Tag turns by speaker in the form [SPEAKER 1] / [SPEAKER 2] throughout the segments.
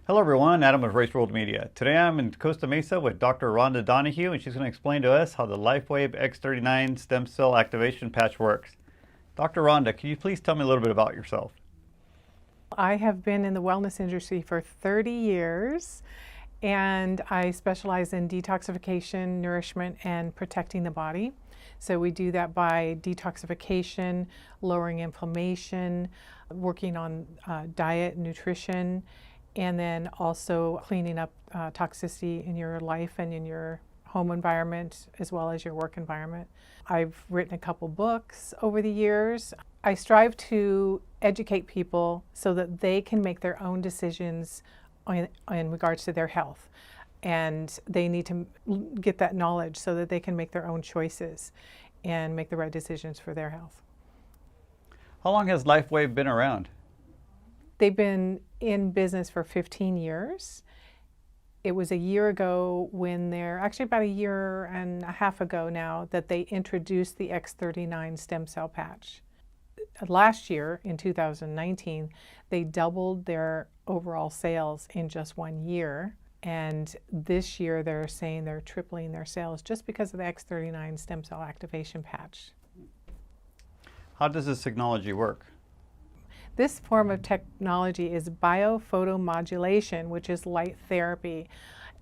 [SPEAKER 1] Hello everyone, Adam of Race World Media. Today I'm in Costa Mesa with Dr. Rhonda Donahue, and she's going to explain to us how the LifeWave X39 stem cell activation patch works. Dr. Rhonda, can you please tell me a little bit about yourself?
[SPEAKER 2] I have been in the wellness industry for 30 years, and I specialize in detoxification, nourishment, and protecting the body. So we do that by detoxification, lowering inflammation, working on diet, nutrition, and then also cleaning up toxicity in your life and in your home environment as well as your work environment. I've written a couple books over the years. I strive to educate people so that they can make their own decisions in regards to their health. And they need to get that knowledge so that they can make their own choices and make the right decisions for their health.
[SPEAKER 1] How long has LifeWave been around?
[SPEAKER 2] They've been in business for 15 years. It was a year ago actually about a year and a half ago now, that they introduced the X39 stem cell patch. Last year, in 2019, they doubled their overall sales in just 1 year. And this year they're saying they're tripling their sales just because of the X39 stem cell activation patch.
[SPEAKER 1] How does this technology work?
[SPEAKER 2] This form of technology is biophotomodulation, which is light therapy.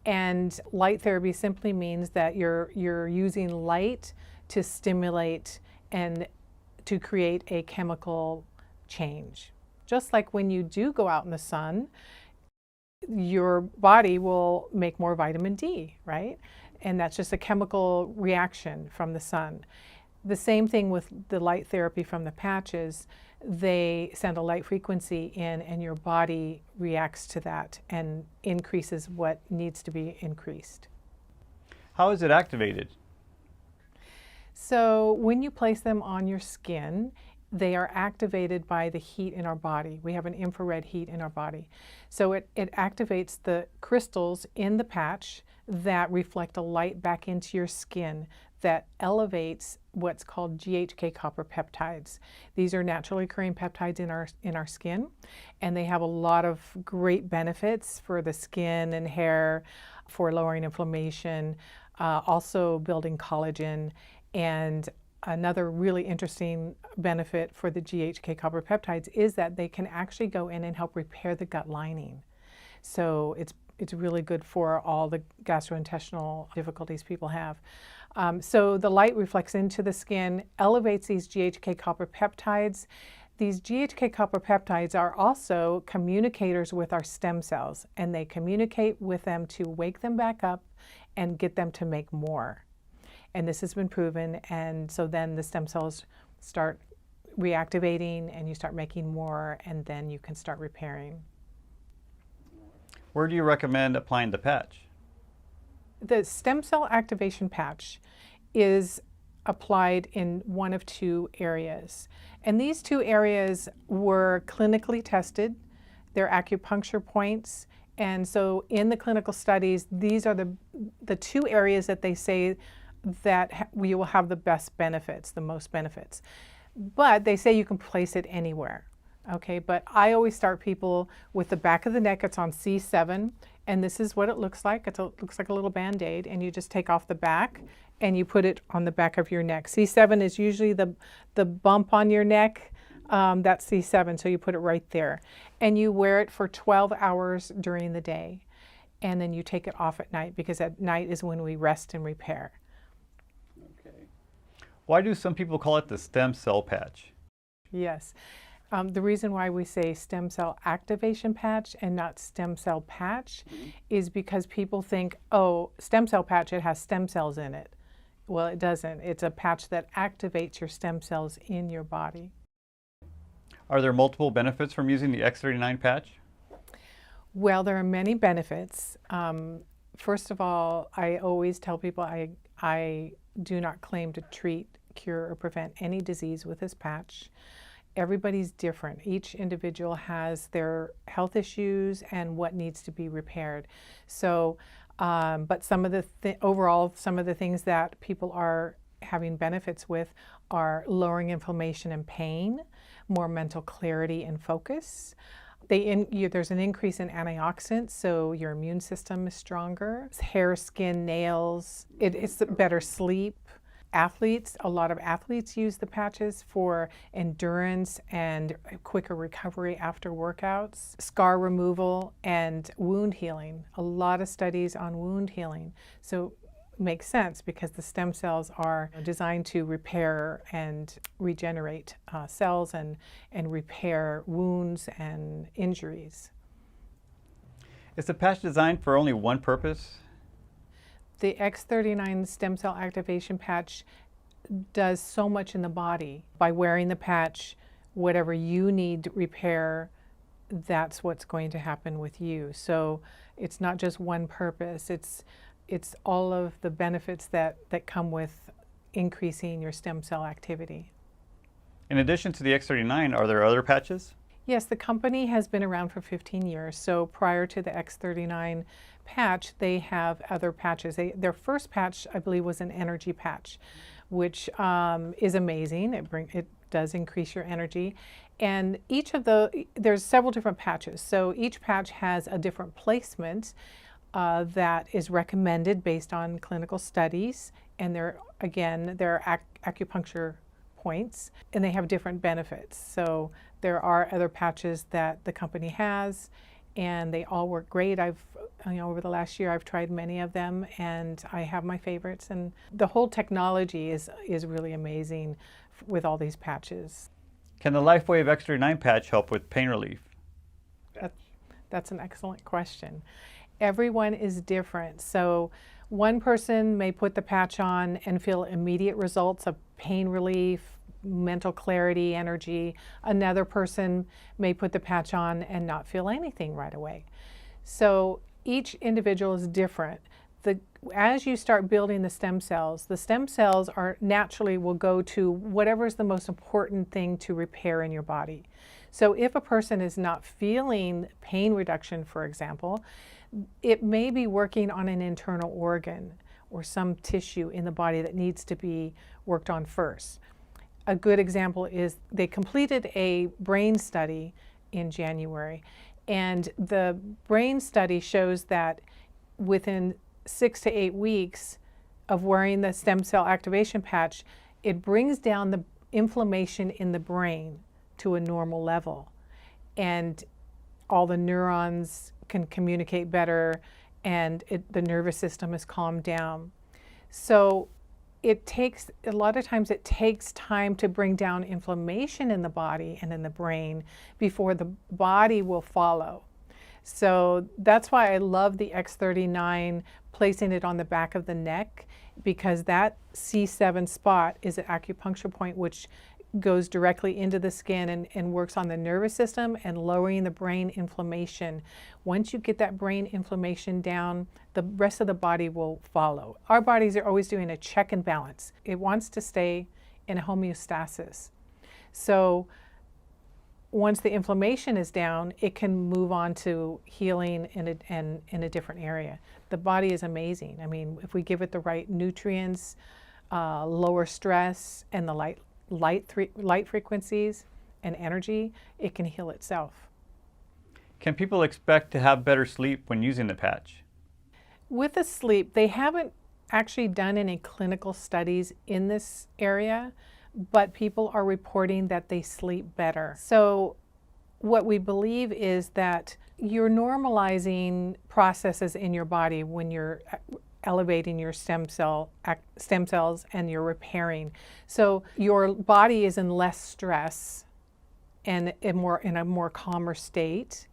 [SPEAKER 2] And light therapy simply means that you're using light to stimulate and to create a chemical change. Just like when you do go out in the sun, your body will make more vitamin D, right? And that's just a chemical reaction from the sun. The same thing with the light therapy from the patches. They send a light frequency in and your body reacts to that and increases what needs to be increased.
[SPEAKER 1] How is it activated?
[SPEAKER 2] So when you place them on your skin, they are activated by the heat in our body. We have an infrared heat in our body. So it activates the crystals in the patch that reflect a light back into your skin that elevates what's called GHK copper peptides. These are naturally occurring peptides in our skin, and they have a lot of great benefits for the skin and hair, for lowering inflammation, also building collagen. And another really interesting benefit for the GHK copper peptides is that they can actually go in and help repair the gut lining. So it's really good for all the gastrointestinal difficulties people have. So the light reflects into the skin, elevates these GHK copper peptides. These GHK copper peptides are also communicators with our stem cells, and they communicate with them to wake them back up and get them to make more. And this has been proven, and so then the stem cells start reactivating and you start making more, and then you can start repairing.
[SPEAKER 1] Where do you recommend applying the patch?
[SPEAKER 2] The stem cell activation patch is applied in one of two areas. And these two areas were clinically tested. They're acupuncture points. And so in the clinical studies, these are the two areas that they say that we will have the best benefits, the most benefits. But they say you can place it anywhere. Okay, but I always start people with the back of the neck. It's on C7, and this is what it looks like. It looks like a little Band-Aid, and you just take off the back and you put it on the back of your neck. C7 is usually the bump on your neck. That's C7, so you put it right there. And you wear it for 12 hours during the day, and then you take it off at night, because at night is when we rest and repair.
[SPEAKER 1] Okay. Why do some people call it the stem cell patch?
[SPEAKER 2] Yes. The reason why we say stem cell activation patch and not stem cell patch is because people think, oh, stem cell patch, it has stem cells in it. Well, it doesn't. It's a patch that activates your stem cells in your body.
[SPEAKER 1] Are there multiple benefits from using the X39 patch?
[SPEAKER 2] Well, there are many benefits. First of all, I always tell people I do not claim to treat, cure, or prevent any disease with this patch. Everybody's different. Each individual has their health issues and what needs to be repaired. So, but some of overall, some of the things that people are having benefits with are lowering inflammation and pain, more mental clarity and focus, There's an increase in antioxidants, so your immune system is stronger. Hair, skin, nails. It's better sleep. A lot of athletes use the patches for endurance and quicker recovery after workouts, scar removal, and wound healing. A lot of studies on wound healing. So it makes sense because the stem cells are designed to repair and regenerate cells and repair wounds and injuries.
[SPEAKER 1] Is the patch designed for only one purpose?
[SPEAKER 2] The X39 stem cell activation patch does so much in the body. By wearing the patch, whatever you need to repair, that's what's going to happen with you. So it's not just one purpose. It's all of the benefits that come with increasing your stem cell activity.
[SPEAKER 1] In addition to the X39, are there other patches?
[SPEAKER 2] Yes, the company has been around for 15 years. So prior to the X39 patch, they have other patches. Their first patch, I believe, was an energy patch, which is amazing. It does increase your energy. And there's several different patches. So each patch has a different placement that is recommended based on clinical studies. And they're acupuncture points, and they have different benefits. So there are other patches that the company has, and they all work great. Over the last year, I've tried many of them, and I have my favorites. And the whole technology is really amazing with all these patches.
[SPEAKER 1] Can the LifeWave X39 patch help with pain relief?
[SPEAKER 2] That's an excellent question. Everyone is different. So one person may put the patch on and feel immediate results of pain relief, mental clarity, energy. Another person may put the patch on and not feel anything right away. So each individual is different. As you start building the stem cells are naturally will go to whatever is the most important thing to repair in your body. So if a person is not feeling pain reduction, for example, it may be working on an internal organ or some tissue in the body that needs to be worked on first. A good example is they completed a brain study in January, and the brain study shows that within 6 to 8 weeks of wearing the stem cell activation patch, it brings down the inflammation in the brain to a normal level, and all the neurons can communicate better, and the nervous system is calmed down. So a lot of times it takes time to bring down inflammation in the body and in the brain before the body will follow. So that's why I love the X39, placing it on the back of the neck, because that C7 spot is an acupuncture point which goes directly into the skin and works on the nervous system and lowering the brain inflammation. Once you get that brain inflammation down, the rest of the body will follow. Our bodies are always doing a check and balance. It wants to stay in a homeostasis. So once the inflammation is down, it can move on to healing in a different area. The body is amazing. I mean, if we give it the right nutrients, lower stress, and the light frequencies and energy, it can heal itself.
[SPEAKER 1] Can people expect to have better sleep when using the patch?
[SPEAKER 2] With the sleep, they haven't actually done any clinical studies in this area, but people are reporting that they sleep better. So what we believe is that you're normalizing processes in your body when you're elevating your stem cells and you're repairing. So your body is in less stress and in a more calmer state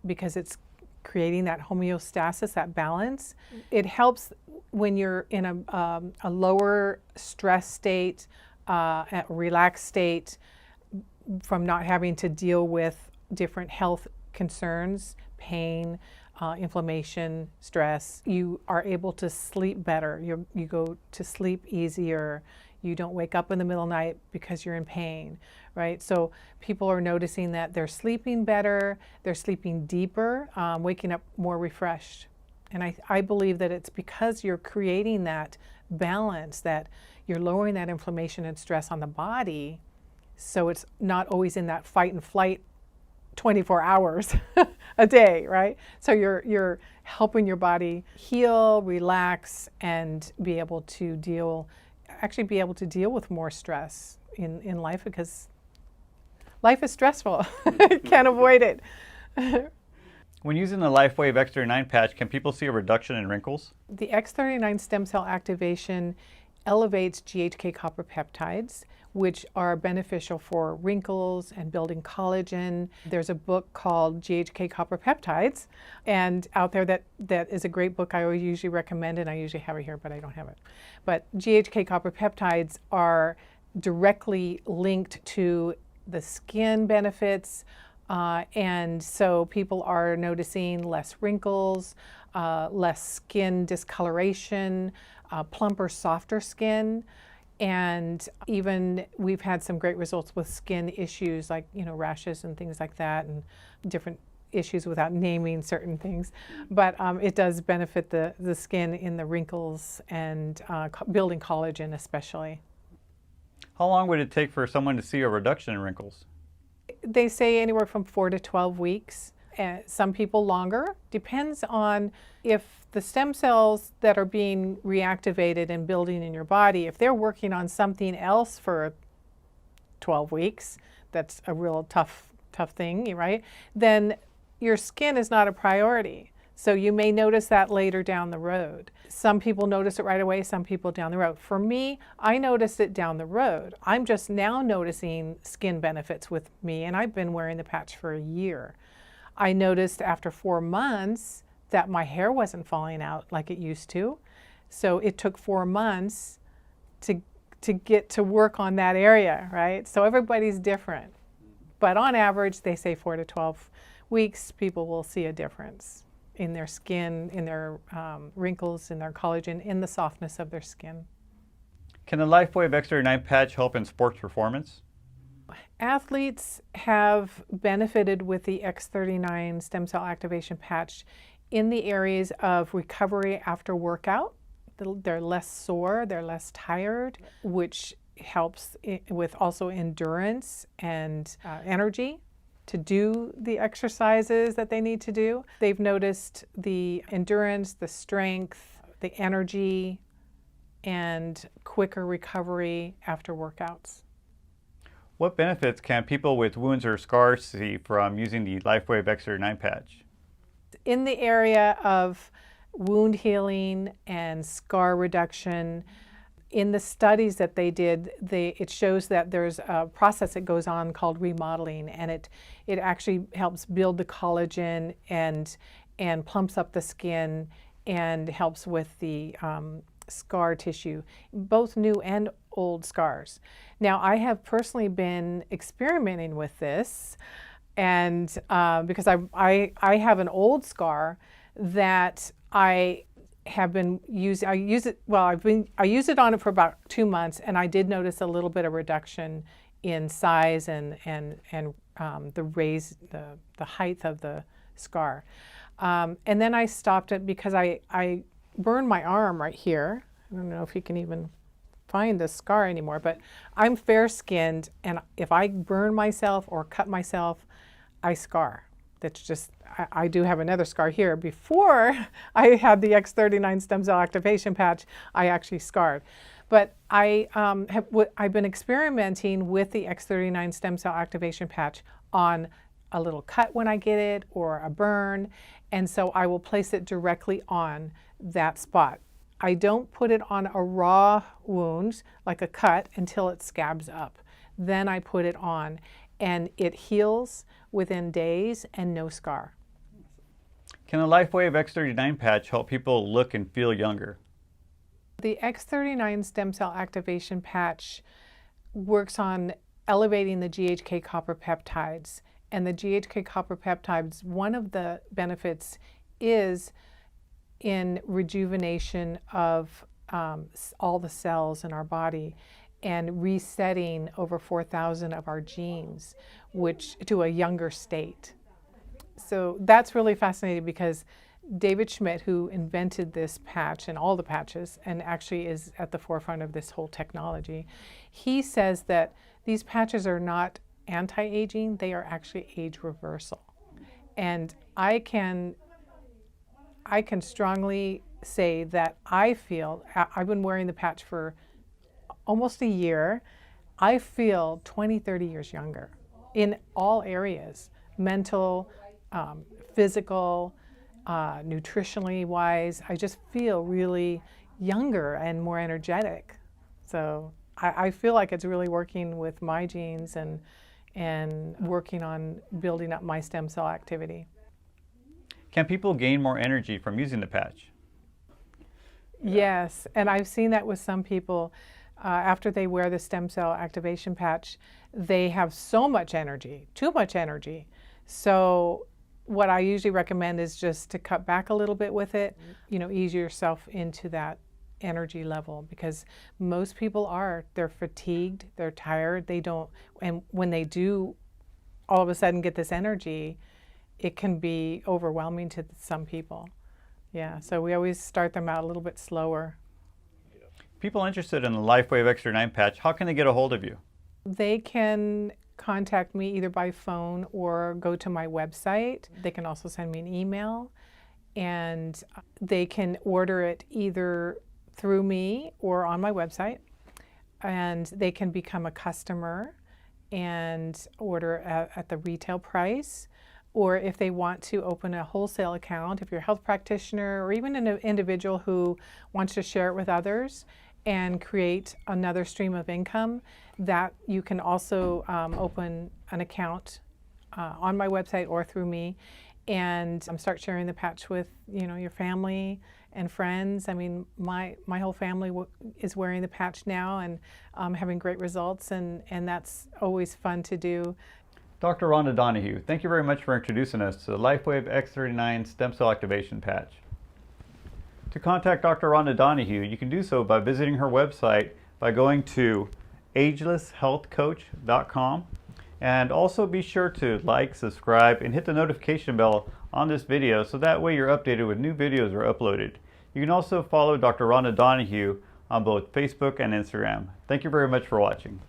[SPEAKER 2] because it's creating that homeostasis, that balance. It helps when you're in a lower stress state, a relaxed state, from not having to deal with different health concerns, pain, inflammation, stress. You are able to sleep better. You go to sleep easier. You don't wake up in the middle of the night because you're in pain, right? So people are noticing that they're sleeping better, they're sleeping deeper, waking up more refreshed. And I believe that it's because you're creating that balance, that you're lowering that inflammation and stress on the body, so it's not always in that fight and flight 24 hours a day, right? So you're helping your body heal, relax, and be able to deal with more stress in life, because life is stressful. Can't avoid it.
[SPEAKER 1] When using the LifeWave X39 patch, can people see a reduction in wrinkles?
[SPEAKER 2] The X39 stem cell activation elevates GHK copper peptides, which are beneficial for wrinkles and building collagen. There's a book called GHK Copper Peptides, and out there that is a great book I always usually recommend, and I usually have it here, but I don't have it. But GHK Copper Peptides are directly linked to the skin benefits, and so people are noticing less wrinkles, less skin discoloration, plumper, softer skin. And even we've had some great results with skin issues like, rashes and things like that, and different issues without naming certain things. But it does benefit the skin in the wrinkles and building collagen especially.
[SPEAKER 1] How long would it take for someone to see a reduction in wrinkles?
[SPEAKER 2] They say anywhere from 4 to 12 weeks. Some people longer. Depends on if the stem cells that are being reactivated and building in your body, if they're working on something else for 12 weeks, that's a real tough thing, right? Then your skin is not a priority. So you may notice that later down the road. Some people notice it right away, some people down the road. For me, I noticed it down the road. I'm just now noticing skin benefits with me, and I've been wearing the patch for a year. I noticed after 4 months that my hair wasn't falling out like it used to. So it took 4 months to get to work on that area, right? So everybody's different. But on average, they say 4 to 12 weeks, people will see a difference in their skin, in their wrinkles, in their collagen, in the softness of their skin.
[SPEAKER 1] Can the LifeWave X39 patch help in sports performance?
[SPEAKER 2] Athletes have benefited with the X39 stem cell activation patch in the areas of recovery after workout. They're less sore, they're less tired, which helps with also endurance and energy to do the exercises that they need to do. They've noticed the endurance, the strength, the energy, and quicker recovery after workouts.
[SPEAKER 1] What benefits can people with wounds or scars see from using the LifeWave X39 patch?
[SPEAKER 2] In the area of wound healing and scar reduction, in the studies that they did, it shows that there's a process that goes on called remodeling, and it actually helps build the collagen and plumps up the skin and helps with the scar tissue, both new and old scars. Now, I have personally been experimenting with this, and because I have an old scar that I have been using. I use it on it for about 2 months, and I did notice a little bit of reduction in size and the height of the scar. And then I stopped it because I burned my arm right here. I don't know if you can even find the scar anymore, but I'm fair-skinned, and if I burn myself or cut myself, I scar. That's just, I do have another scar here. Before I had the X39 stem cell activation patch, I actually scarred. But I've been experimenting with the X39 stem cell activation patch on a little cut when I get it or a burn, and so I will place it directly on that spot. I don't put it on a raw wound like a cut until it scabs up. Then I put it on, and it heals within days and no scar.
[SPEAKER 1] Can the LifeWave X39 patch help people look and feel younger?
[SPEAKER 2] The X39 stem cell activation patch works on elevating the GHK copper peptides. And the GHK copper peptides, one of the benefits is in rejuvenation of all the cells in our body and resetting over 4,000 of our genes, which to a younger state. So that's really fascinating because David Schmidt, who invented this patch and all the patches, and actually is at the forefront of this whole technology, he says that these patches are not anti-aging, they are actually age reversal. And I can strongly say that I feel, I've been wearing the patch for almost a year, I feel 20, 30 years younger in all areas, mental, physical, nutritionally wise. I just feel really younger and more energetic. So I feel like it's really working with my genes and working on building up my stem cell activity.
[SPEAKER 1] Can people gain more energy from using the patch?
[SPEAKER 2] Yes, and I've seen that with some people. After they wear the stem cell activation patch, they have so much energy, too much energy. So what I usually recommend is just to cut back a little bit with it, ease yourself into that energy level, because most people they're fatigued, they're tired, and when they do all of a sudden get this energy, it can be overwhelming to some people. Yeah, so we always start them out a little bit slower.
[SPEAKER 1] People interested in the LifeWave X39 patch, how can they get a hold of you?
[SPEAKER 2] They can contact me either by phone or go to my website. They can also send me an email, and they can order it either through me or on my website, and they can become a customer and order at the retail price. Or if they want to open a wholesale account, if you're a health practitioner or even an individual who wants to share it with others and create another stream of income, that you can also open an account on my website or through me and start sharing the patch with your family and friends. I mean, my whole family is wearing the patch now and having great results, and that's always fun to do.
[SPEAKER 1] Dr. Rhonda Donahue, thank you very much for introducing us to the LifeWave X39 Stem Cell Activation Patch. To contact Dr. Rhonda Donahue, you can do so by visiting her website by going to agelesshealthcoach.com, and also be sure to like, subscribe, and hit the notification bell on this video so that way you're updated when new videos are uploaded. You can also follow Dr. Rhonda Donahue on both Facebook and Instagram. Thank you very much for watching.